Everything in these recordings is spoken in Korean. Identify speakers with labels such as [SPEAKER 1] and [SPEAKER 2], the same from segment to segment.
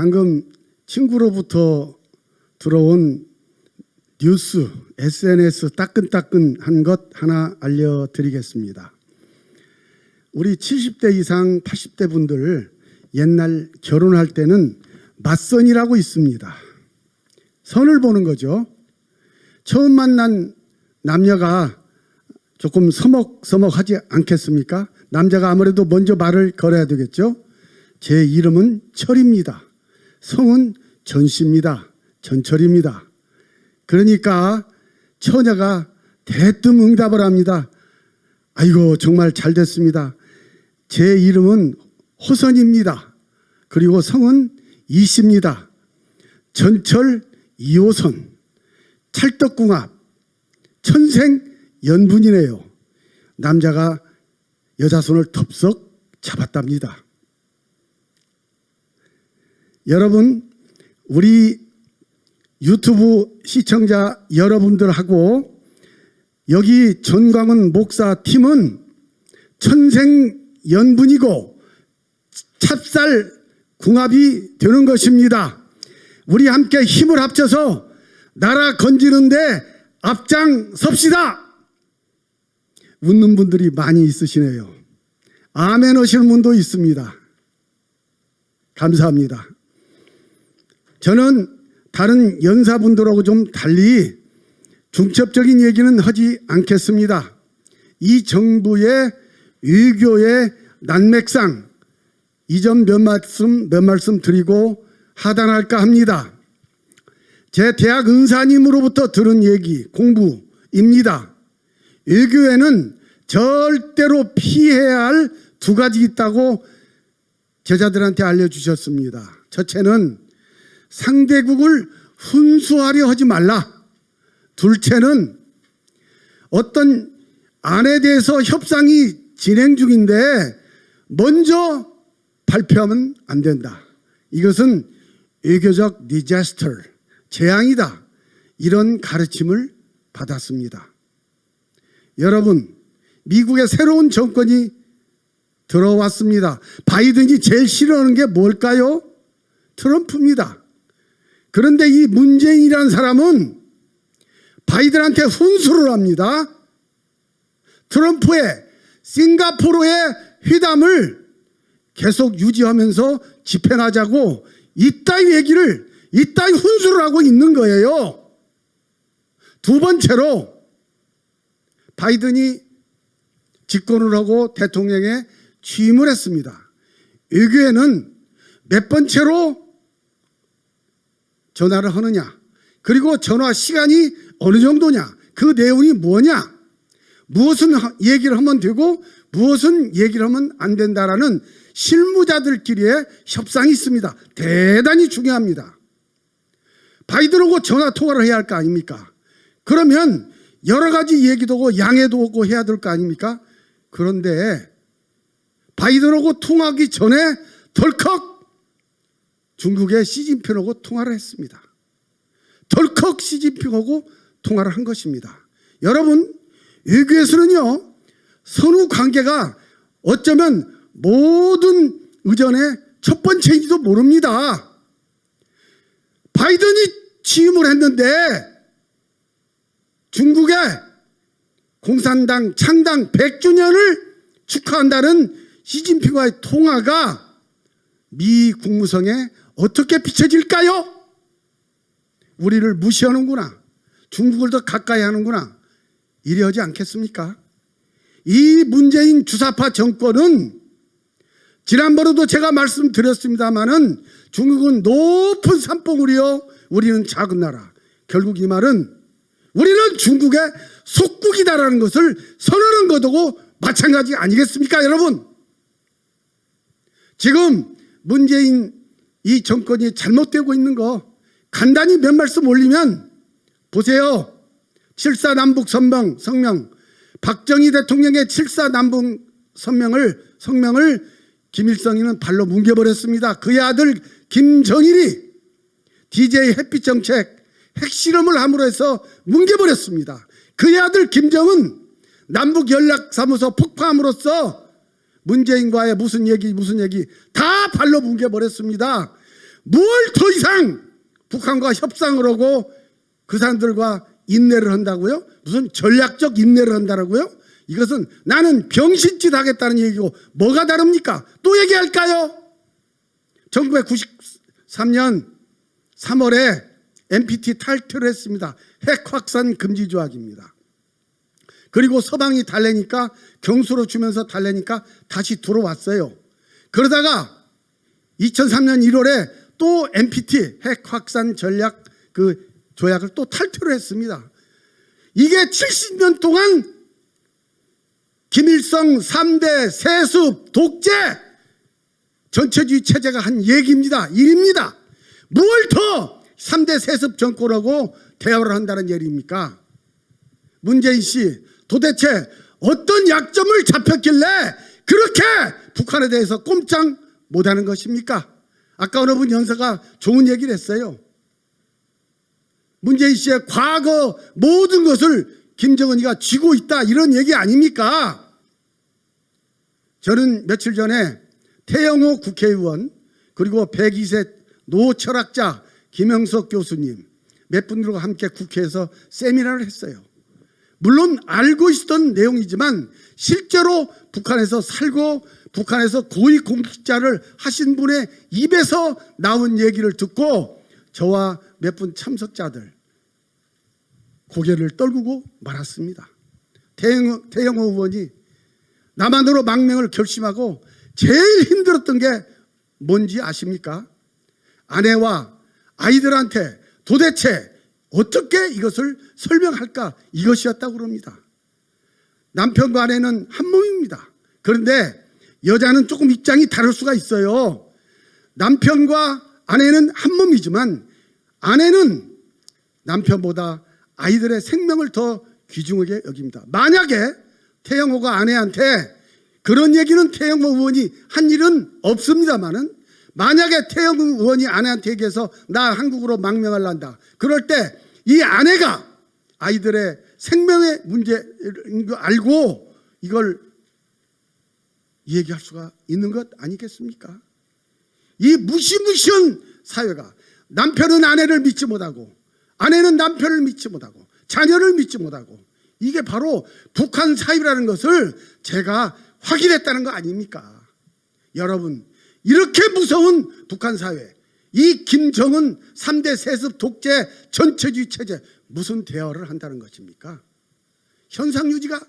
[SPEAKER 1] 방금 친구로부터 들어온 뉴스, SNS 따끈따끈한 것 하나 알려드리겠습니다. 우리 70대 이상 80대 분들 옛날 결혼할 때는 맞선이라고 있습니다. 선을 보는 거죠. 처음 만난 남녀가 조금 서먹서먹하지 않겠습니까? 남자가 아무래도 먼저 말을 걸어야 되겠죠. 제 이름은 철입니다. 성은 전씨입니다. 전철입니다. 그러니까 처녀가 대뜸 응답을 합니다. 아이고 정말 잘 됐습니다. 제 이름은 호선입니다. 그리고 성은 이씨입니다. 전철 2호선 찰떡궁합 천생연분이네요. 남자가 여자 손을 덥석 잡았답니다. 여러분, 우리 유튜브 시청자 여러분들하고 여기 전광훈 목사 팀은 천생연분이고 찹쌀궁합이 되는 것입니다. 우리 함께 힘을 합쳐서 나라 건지는데 앞장섭시다. 웃는 분들이 많이 있으시네요. 아멘 하시는 분도 있습니다. 감사합니다. 저는 다른 연사분들하고 좀 달리 중첩적인 얘기는 하지 않겠습니다. 이 정부의 외교의 난맥상 이 점 몇 말씀 드리고 하단할까 합니다. 제 대학 은사님으로부터 들은 얘기 공부입니다. 외교에는 절대로 피해야 할 두 가지 있다고 제자들한테 알려주셨습니다. 첫째는 상대국을 훈수하려 하지 말라. 둘째는 어떤 안에 대해서 협상이 진행 중인데 먼저 발표하면 안 된다. 이것은 외교적 디자스터, 재앙이다. 이런 가르침을 받았습니다. 여러분, 미국의 새로운 정권이 들어왔습니다. 바이든이 제일 싫어하는 게 뭘까요? 트럼프입니다. 그런데 이 문재인이라는 사람은 바이든한테 훈수를 합니다. 트럼프의 싱가포르의 회담을 계속 유지하면서 집행하자고 이따위 얘기를, 이따위 훈수를 하고 있는 거예요. 두 번째로 바이든이 집권을 하고 대통령에 취임을 했습니다. 외교에는 몇 번째로 전화를 하느냐, 그리고 전화 시간이 어느 정도냐, 그 내용이 뭐냐, 무엇은 얘기를 하면 되고 무엇은 얘기를 하면 안 된다라는 실무자들끼리의 협상이 있습니다. 대단히 중요합니다. 바이든하고 전화 통화를 해야 할 거 아닙니까? 그러면 여러 가지 얘기도 하고 양해도 하고 해야 될 거 아닙니까? 그런데 바이든하고 통화하기 전에 덜컥 중국의 시진핑하고 통화를 했습니다. 덜컥 시진핑하고 통화를 한 것입니다. 여러분, 외교에서는요, 선후 관계가 어쩌면 모든 의전의 첫 번째인지도 모릅니다. 바이든이 취임을 했는데 중국의 공산당 창당 100주년을 축하한다는 시진핑과의 통화가 미 국무성에 어떻게 비춰질까요? 우리를 무시하는구나, 중국을 더 가까이 하는구나, 이래하지 않겠습니까? 이 문재인 주사파 정권은 지난번에도 제가 말씀드렸습니다마는 중국은 높은 산봉우리요, 우리는 작은 나라. 결국 이 말은 우리는 중국의 속국이다라는 것을 선언한 것하고 마찬가지 아니겠습니까, 여러분? 지금 문재인 이 정권이 잘못되고 있는 거 간단히 몇 말씀 올리면 보세요. 7.4 남북 성명, 박정희 대통령의 7.4 남북 성명을 김일성이는 발로 뭉개버렸습니다. 그의 아들 김정일이 DJ 햇빛 정책 핵실험을 함으로 해서 뭉개버렸습니다. 그의 아들 김정은 남북연락사무소 폭파함으로써 문재인과의 무슨 얘기 다 발로 뭉개버렸습니다. 뭘 더 이상 북한과 협상을 하고 그 사람들과 인내를 한다고요? 무슨 전략적 인내를 한다고요? 이것은 나는 병신짓 하겠다는 얘기고 뭐가 다릅니까? 또 얘기할까요? 1993년 3월에 NPT 탈퇴를 했습니다. 핵 확산 금지 조약입니다. 그리고 서방이 달래니까 경수로 주면서 달래니까 다시 들어왔어요. 그러다가 2003년 1월에 또 NPT 핵 확산 전략 그 조약을 또 탈퇴를 했습니다. 이게 70년 동안 김일성 3대 세습 독재 전체주의 체제가 한 얘기입니다. 일입니다. 뭘 더 3대 세습 정권하고 대화를 한다는 얘기입니까? 문재인 씨 도대체 어떤 약점을 잡혔길래 그렇게 북한에 대해서 꼼짝 못하는 것입니까? 아까 어느 분 연사가 좋은 얘기를 했어요. 문재인 씨의 과거 모든 것을 김정은이가 쥐고 있다 이런 얘기 아닙니까? 저는 며칠 전에 태영호 국회의원 그리고 102세 노철학자 김영석 교수님 몇 분들과 함께 국회에서 세미나를 했어요. 물론 알고 있었던 내용이지만 실제로 북한에서 살고 북한에서 고위공직자를 하신 분의 입에서 나온 얘기를 듣고 저와 몇 분 참석자들 고개를 떨구고 말았습니다. 태영호 의원이 남한으로 망명을 결심하고 제일 힘들었던 게 뭔지 아십니까? 아내와 아이들한테 도대체 어떻게 이것을 설명할까 이것이었다고 그럽니다. 남편과 아내는 한 몸입니다. 그런데 여자는 조금 입장이 다를 수가 있어요. 남편과 아내는 한 몸이지만 아내는 남편보다 아이들의 생명을 더 귀중하게 여깁니다. 만약에 태영호가 아내한테 그런 얘기는 태영호 의원이 한 일은 없습니다만은 만약에 태영호 의원이 아내한테 얘기해서 나 한국으로 망명할란다. 그럴 때 이 아내가 아이들의 생명의 문제인 거 알고 이걸 얘기할 수가 있는 것 아니겠습니까? 이 무시무시한 사회가 남편은 아내를 믿지 못하고 아내는 남편을 믿지 못하고 자녀를 믿지 못하고 이게 바로 북한 사회라는 것을 제가 확인했다는 거 아닙니까? 여러분 이렇게 무서운 북한 사회 이 김정은 3대 세습 독재 전체주의 체제 무슨 대화를 한다는 것입니까? 현상유지가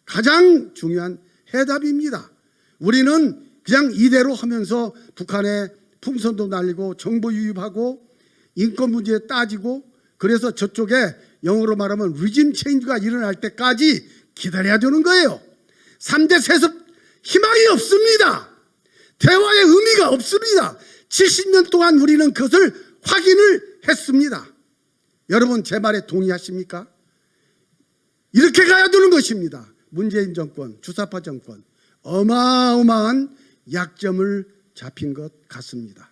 [SPEAKER 1] 가장 중요한 해답입니다. 우리는 그냥 이대로 하면서 북한에 풍선도 날리고 정보 유입하고 인권 문제 따지고 그래서 저쪽에 영어로 말하면 리짐 체인지가 일어날 때까지 기다려야 되는 거예요. 3대 세습 희망이 없습니다. 대화의 의미가 없습니다. 70년 동안 우리는 그것을 확인을 했습니다. 여러분 제 말에 동의하십니까? 이렇게 가야 되는 것입니다. 문재인 정권, 주사파 정권 어마어마한 약점을 잡힌 것 같습니다.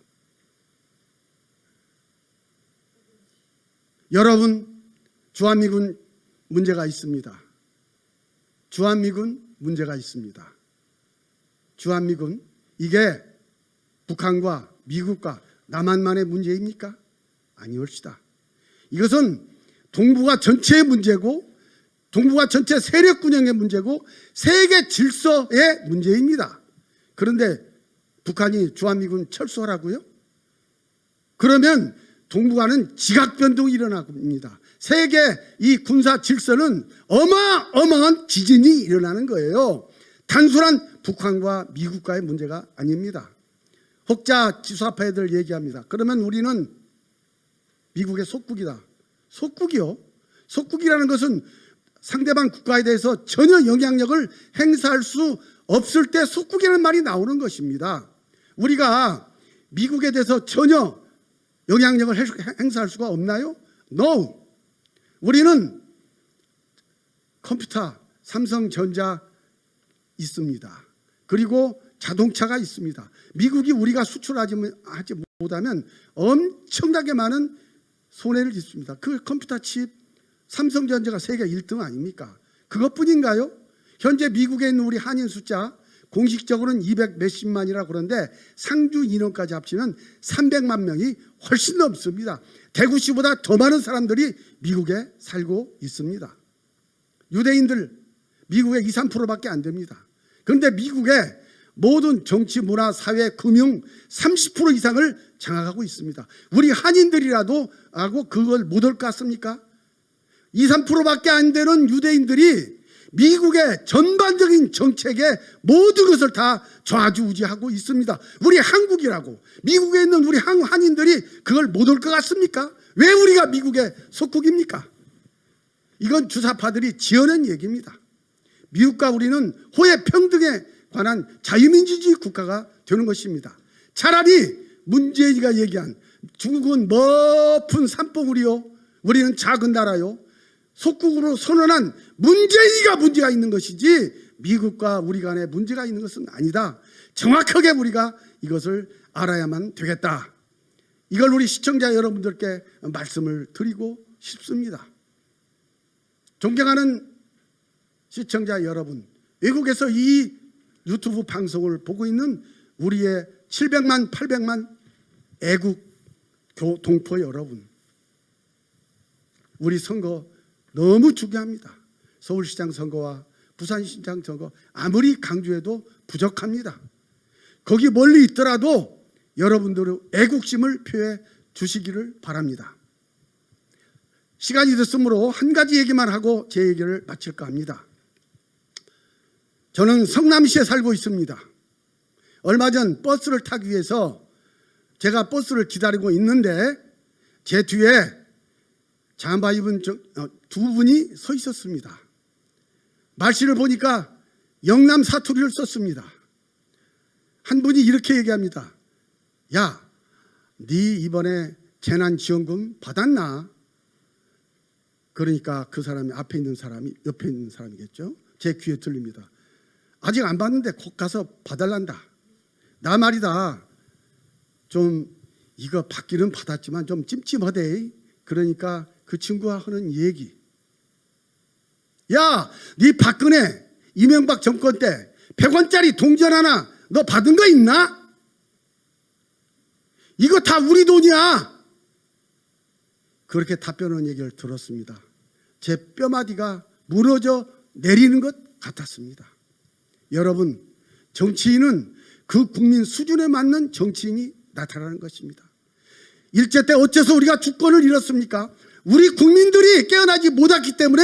[SPEAKER 1] 여러분 주한미군 문제가 있습니다. 주한미군 문제가 있습니다. 주한미군 이게 북한과 미국과 남한만의 문제입니까? 아니올시다. 이것은 동북아 전체의 문제고 동북아 전체 세력 균형의 문제고 세계 질서의 문제입니다. 그런데 북한이 주한미군 철수하라고요? 그러면 동북아는 지각 변동이 일어납니다. 세계 이 군사 질서는 어마어마한 지진이 일어나는 거예요. 단순한 북한과 미국과의 문제가 아닙니다. 혹자 지수파애들 얘기합니다. 그러면 우리는 미국의 속국이다. 속국이요? 속국이라는 것은 상대방 국가에 대해서 전혀 영향력을 행사할 수 없을 때 속국이라는 말이 나오는 것입니다. 우리가 미국에 대해서 전혀 영향력을 행사할 수가 없나요? No. 우리는 컴퓨터, 삼성전자 있습니다. 그리고 자동차가 있습니다. 미국이 우리가 수출하지 못하면 엄청나게 많은 손해를 입습니다. 그 컴퓨터 칩, 삼성전자가 세계 1등 아닙니까? 그것뿐인가요? 현재 미국에 있는 우리 한인 숫자 공식적으로는 200 몇십만이라 그러는데 상주 인원까지 합치면 300만 명이 훨씬 넘습니다. 대구시보다 더 많은 사람들이 미국에 살고 있습니다. 유대인들 미국의 2, 3%밖에 안 됩니다. 그런데 미국의 모든 정치, 문화, 사회, 금융 30% 이상을 장악하고 있습니다. 우리 한인들이라도 하고 그걸 못 올 것 같습니까? 2, 3%밖에 안 되는 유대인들이 미국의 전반적인 정책에 모든 것을 다 좌지우지하고 있습니다. 우리 한국이라고 미국에 있는 우리 한인들이 그걸 못 올 것 같습니까? 왜 우리가 미국의 속국입니까? 이건 주사파들이 지어낸 얘기입니다. 미국과 우리는 호혜 평등에 관한 자유민주주의 국가가 되는 것입니다. 차라리 문재인이가 얘기한 중국은 높은 산봉우리요, 우리는 작은 나라요, 속국으로 선언한 문재인이가 문제가 있는 것이지 미국과 우리 간에 문제가 있는 것은 아니다. 정확하게 우리가 이것을 알아야만 되겠다. 이걸 우리 시청자 여러분들께 말씀을 드리고 싶습니다. 존경하는 시청자 여러분, 외국에서 이 유튜브 방송을 보고 있는 우리의 700만, 800만 애국 동포 여러분, 우리 선거 너무 중요합니다. 서울시장 선거와 부산시장 선거 아무리 강조해도 부족합니다. 거기 멀리 있더라도 여러분들의 애국심을 표해 주시기를 바랍니다. 시간이 됐으므로 한 가지 얘기만 하고 제 얘기를 마칠까 합니다. 저는 성남시에 살고 있습니다. 얼마 전 버스를 타기 위해서 제가 버스를 기다리고 있는데 제 뒤에 잠바 입은 두 분이 서 있었습니다. 말씨를 보니까 영남 사투리를 썼습니다. 한 분이 이렇게 얘기합니다. 야, 네 이번에 재난지원금 받았나? 그러니까 그 사람이 앞에 있는 사람이 옆에 있는 사람이겠죠. 제 귀에 들립니다. 아직 안 받는데 곧 가서 받을란다. 나 말이다. 좀 이거 받기는 받았지만 좀 찜찜하대. 그러니까 그 친구가 하는 얘기. 야, 네 박근혜 이명박 정권 때 100원짜리 동전 하나 너 받은 거 있나? 이거 다 우리 돈이야. 그렇게 답변하는 얘기를 들었습니다. 제 뼈마디가 무너져 내리는 것 같았습니다. 여러분, 정치인은 그 국민 수준에 맞는 정치인이 나타나는 것입니다. 일제 때 어째서 우리가 주권을 잃었습니까? 우리 국민들이 깨어나지 못했기 때문에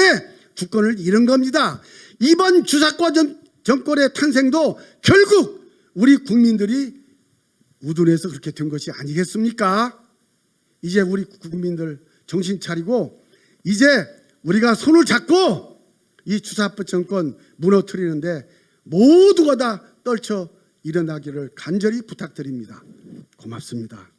[SPEAKER 1] 주권을 잃은 겁니다. 이번 주사권 정권의 탄생도 결국 우리 국민들이 우둔해서 그렇게 된 것이 아니겠습니까? 이제 우리 국민들 정신 차리고 이제 우리가 손을 잡고 이 주사권 정권 무너뜨리는데 모두가 다 떨쳐 일어나기를 간절히 부탁드립니다. 고맙습니다.